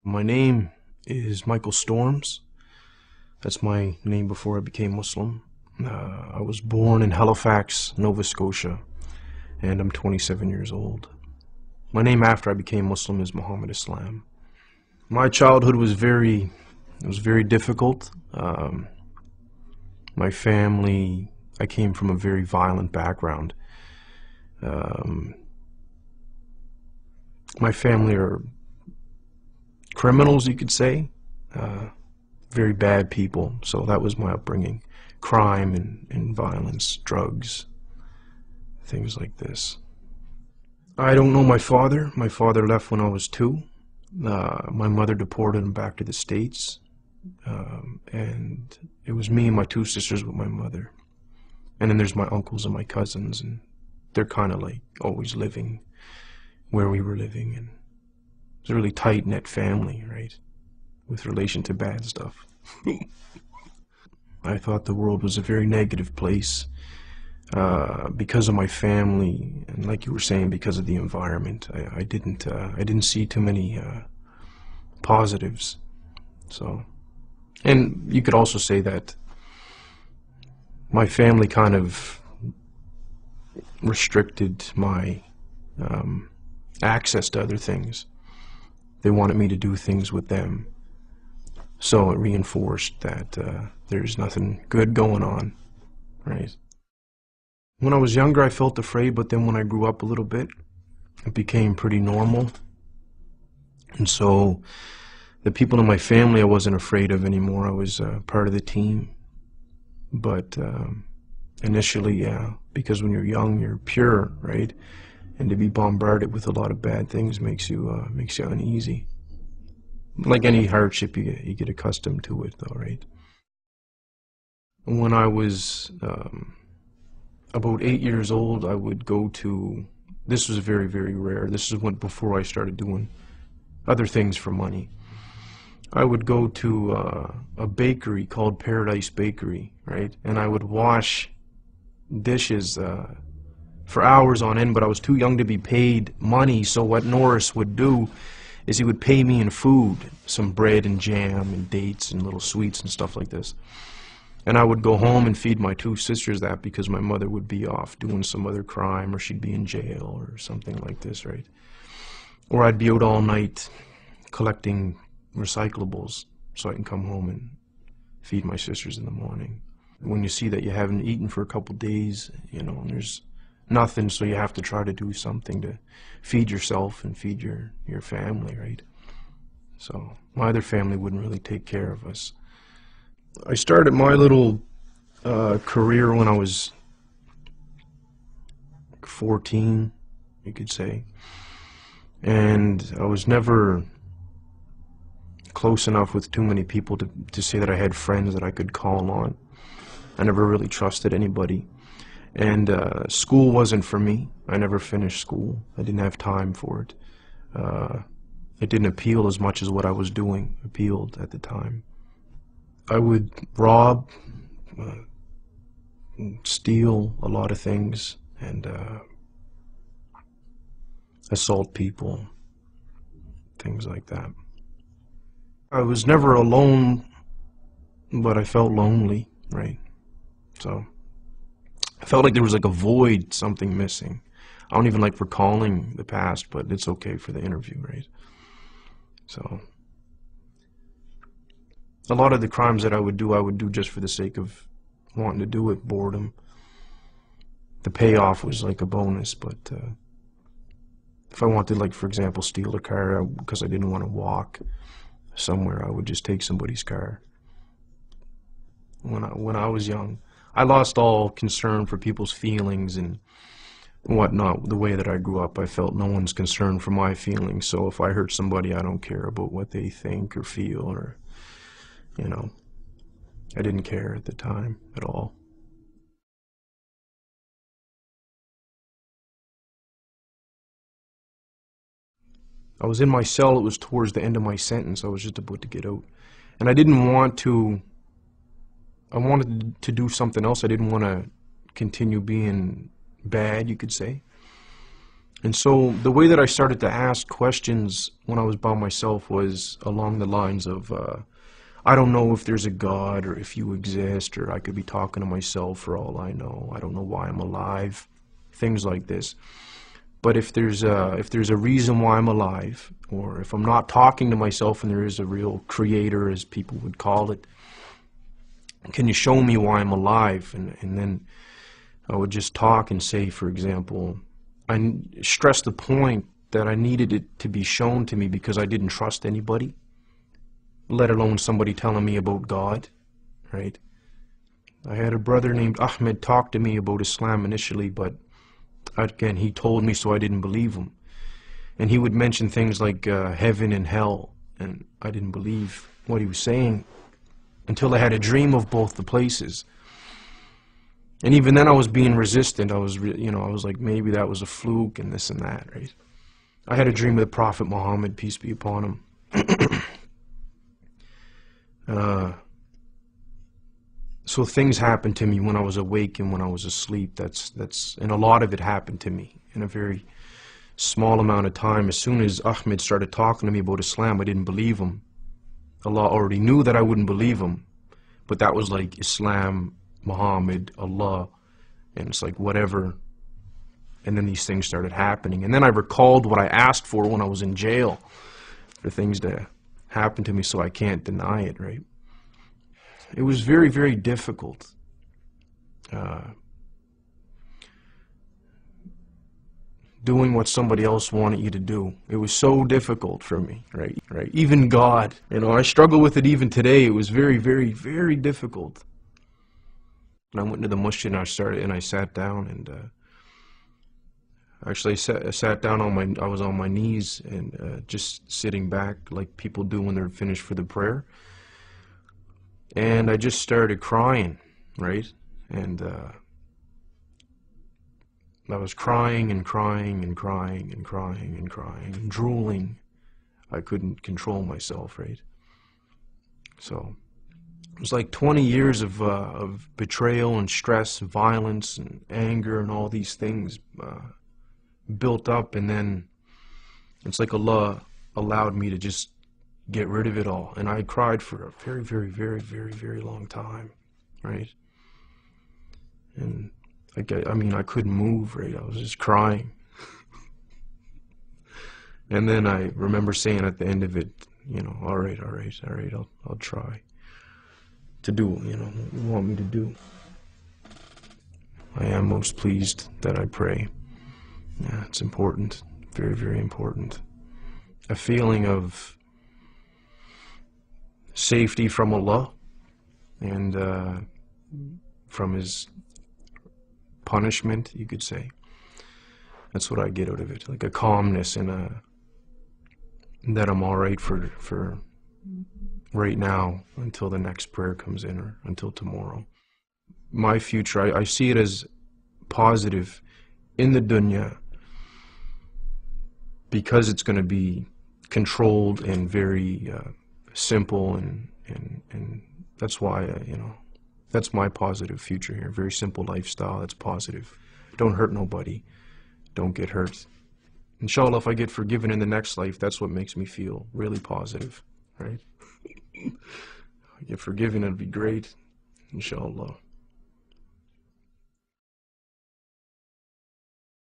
My name is Michael Storms. That's my name before I became Muslim. I was born in Halifax, Nova Scotia, and I'm 27 years old. My name after I became Muslim is Muhammad Islam. My childhood was very difficult. My family, I came from a very violent background. My family are criminals, you could say, very bad people. So that was my upbringing. Crime and violence, drugs, things like this. I don't know my father. My father left when I was 2. My mother deported him back to the States. And it was me and my 2 sisters with my mother. And then there's my uncles and my cousins, and they're kind of like always living where we were living. And it's a really tight-knit family, right, with relation to bad stuff. I thought the world was a very negative place because of my family, and like you were saying, because of the environment. I didn't see too many positives. So, and you could also say that my family kind of restricted my access to other things. They wanted me to do things with them, so it reinforced that there's nothing good going on, right? When I was younger, I felt afraid, but then when I grew up a little bit, it became pretty normal. And so the people in my family I wasn't afraid of anymore. I was part of the team. But initially, yeah, because when you're young, you're pure, right? And to be bombarded with a lot of bad things makes you uneasy. Like any hardship, you get accustomed to it, though, right? When I was about 8 years old, I would go to. This was very, very rare. This is before I started doing other things for money. I would go to a bakery called Paradise Bakery, right? And I would wash dishes for hours on end, but I was too young to be paid money, so what Norris would do is he would pay me in food, some bread and jam and dates and little sweets and stuff like this. And I would go home and feed my 2 sisters that because my mother would be off doing some other crime, or she'd be in jail or something like this, right? Or I'd be out all night collecting recyclables so I can come home and feed my sisters in the morning. When you see that you haven't eaten for a couple days, you know, and there's nothing, so you have to try to do something to feed yourself and feed your family, right? So my other family wouldn't really take care of us. I started my little career when I was 14, you could say, and I was never close enough with too many people to say that I had friends that I could call on. I never really trusted anybody. And school wasn't for me. I never finished school. I didn't have time for it. It didn't appeal as much as what I was doing appealed at the time. I would rob, steal a lot of things, and assault people, things like that. I was never alone, but I felt lonely, right? So I felt like there was like a void, something missing. I don't even like recalling the past, but it's okay for the interview, right? So a lot of the crimes that I would do just for the sake of wanting to do it, boredom. The payoff was like a bonus, but if I wanted, like, for example, steal a car because I didn't want to walk somewhere, I would just take somebody's car. When I was young, I lost all concern for people's feelings and whatnot. The way that I grew up, I felt no one's concerned for my feelings, so if I hurt somebody, I don't care about what they think or feel, or, you know, I didn't care at the time at all. I was in my cell. It was towards the end of my sentence. I was just about to get out. And I didn't want to, I wanted to do something else. I didn't want to continue being bad, you could say. And so the way that I started to ask questions when I was by myself was along the lines of, I don't know if there's a God or if you exist, or I could be talking to myself for all I know. I don't know why I'm alive. Things like this. But if there's a reason why I'm alive, or if I'm not talking to myself and there is a real creator, as people would call it, can you show me why I'm alive? And then I would just talk and say, for example, I stressed the point that I needed it to be shown to me because I didn't trust anybody, let alone somebody telling me about God, right? I had a brother named Ahmed talk to me about Islam initially, but again, he told me, so I didn't believe him. And he would mention things like heaven and hell, and I didn't believe what he was saying until I had a dream of both the places. And even then I was being resistant. I was, I was like, maybe that was a fluke and this and that, right? I had a dream of the Prophet Muhammad, peace be upon him. So things happened to me when I was awake and when I was asleep. And a lot of it happened to me in a very small amount of time. As soon as Ahmed started talking to me about Islam, I didn't believe him. Allah already knew that I wouldn't believe him, but that was like Islam, Muhammad, Allah, and it's like whatever. And then these things started happening. And then I recalled what I asked for when I was in jail for things to happen to me, so I can't deny it, right? It was very, very difficult. Doing what somebody else wanted you to do. It was so difficult for me, right? Even God, I struggle with it even today. It was very, very, very difficult. And I went to the masjid and I sat down, and actually I sat down I was on my knees and just sitting back like people do when they're finished for the prayer. And I just started crying, right? And I was crying and crying and crying and crying and crying and drooling. I couldn't control myself, right? So it was like 20 years of betrayal and stress, violence and anger and all these things built up, and then it's like Allah allowed me to just get rid of it all. And I cried for a very, very, very, very, very long time, right? And I mean, I couldn't move, right? I was just crying. And then I remember saying at the end of it, all right, I'll try to do, what you want me to do. I am most pleased that I pray. Yeah, it's important, very, very important. A feeling of safety from Allah and from His punishment, you could say. That's what I get out of it, like a calmness and that I'm all right for right now until the next prayer comes in, or until tomorrow. My future, I see it as positive in the dunya because it's going to be controlled and very simple, and that's why that's my positive future here. Very simple lifestyle that's positive. Don't hurt nobody. Don't get hurt. Inshallah, if I get forgiven in the next life, that's what makes me feel really positive, right? If I get forgiven, it'd be great. Inshallah.